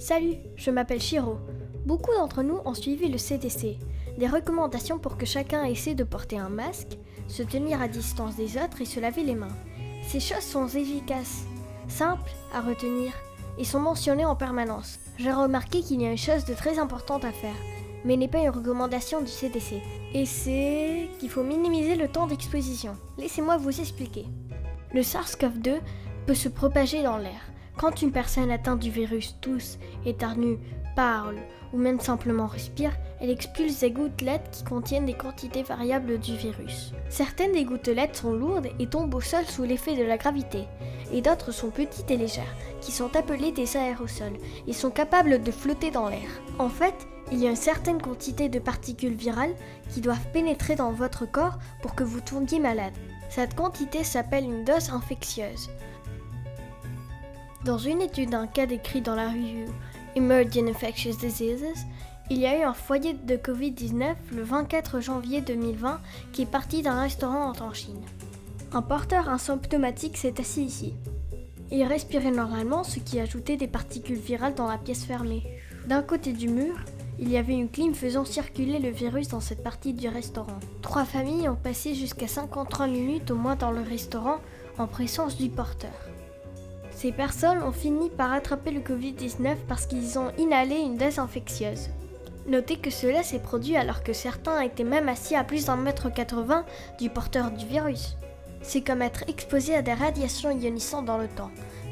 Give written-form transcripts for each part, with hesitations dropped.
Salut, je m'appelle Shiro. Beaucoup d'entre nous ont suivi le CDC, des recommandations pour que chacun essaie de porter un masque, se tenir à distance des autres et se laver les mains. Ces choses sont efficaces, simples à retenir et sont mentionnées en permanence. J'ai remarqué qu'il y a une chose de très importante à faire, mais n'est pas une recommandation du CDC, et c'est qu'il faut minimiser le temps d'exposition. Laissez-moi vous expliquer. Le SARS-CoV-2 peut se propager dans l'air. Quand une personne atteinte du virus tousse, éternue, parle ou même simplement respire, elle expulse des gouttelettes qui contiennent des quantités variables du virus. Certaines des gouttelettes sont lourdes et tombent au sol sous l'effet de la gravité, et d'autres sont petites et légères, qui sont appelées des aérosols, et sont capables de flotter dans l'air. En fait, il y a une certaine quantité de particules virales qui doivent pénétrer dans votre corps pour que vous tombiez malade. Cette quantité s'appelle une dose infectieuse. Dans une étude d'un cas décrit dans la revue Emerging Infectious Diseases, il y a eu un foyer de Covid-19 le 24 janvier 2020 qui est parti d'un restaurant en Chine. Un porteur asymptomatique s'est assis ici. Il respirait normalement, ce qui ajoutait des particules virales dans la pièce fermée. D'un côté du mur, il y avait une clim faisant circuler le virus dans cette partie du restaurant. 3 familles ont passé jusqu'à 53 minutes au moins dans le restaurant en présence du porteur. Ces personnes ont fini par attraper le Covid-19 parce qu'ils ont inhalé une dose infectieuse. Notez que cela s'est produit alors que certains étaient même assis à plus d'1,80 m du porteur du virus. C'est comme être exposé à des radiations ionissantes dans le temps.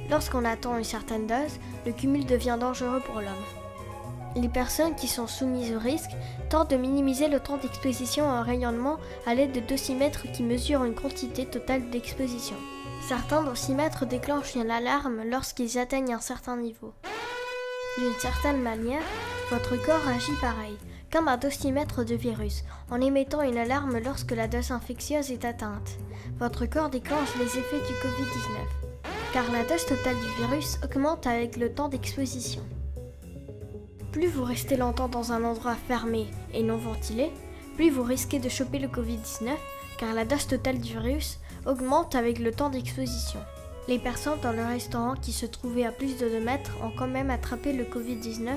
Lorsqu'on atteint une certaine dose, le cumul devient dangereux pour l'homme. Les personnes qui sont soumises au risque tentent de minimiser le temps d'exposition à un rayonnement à l'aide de dosymètres qui mesurent une quantité totale d'exposition. Certains dosymètres déclenchent une alarme lorsqu'ils atteignent un certain niveau. D'une certaine manière, votre corps agit pareil, comme un dosymètre de virus, en émettant une alarme lorsque la dose infectieuse est atteinte. Votre corps déclenche les effets du Covid-19, car la dose totale du virus augmente avec le temps d'exposition. Plus vous restez longtemps dans un endroit fermé et non ventilé, plus vous risquez de choper le Covid-19, car la dose totale du virus augmente avec le temps d'exposition. Les personnes dans le restaurant qui se trouvaient à plus de 2 mètres ont quand même attrapé le Covid-19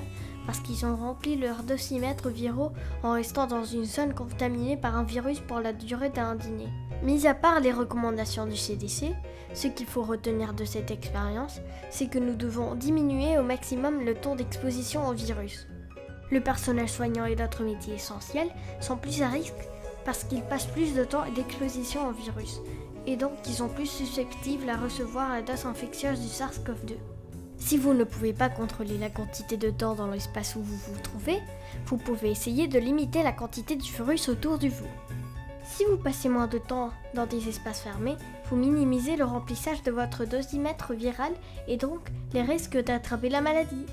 parce qu'ils ont rempli leurs dosymètres viraux en restant dans une zone contaminée par un virus pour la durée d'un dîner. Mis à part les recommandations du CDC, ce qu'il faut retenir de cette expérience, c'est que nous devons diminuer au maximum le temps d'exposition au virus. Le personnel soignant et d'autres métiers essentiels sont plus à risque parce qu'ils passent plus de temps d'exposition au virus, et donc ils sont plus susceptibles à recevoir la dose infectieuse du SARS-CoV-2. Si vous ne pouvez pas contrôler la quantité de temps dans l'espace où vous vous trouvez, vous pouvez essayer de limiter la quantité du virus autour de vous. Si vous passez moins de temps dans des espaces fermés, vous minimisez le remplissage de votre dosimètre viral et donc les risques d'attraper la maladie.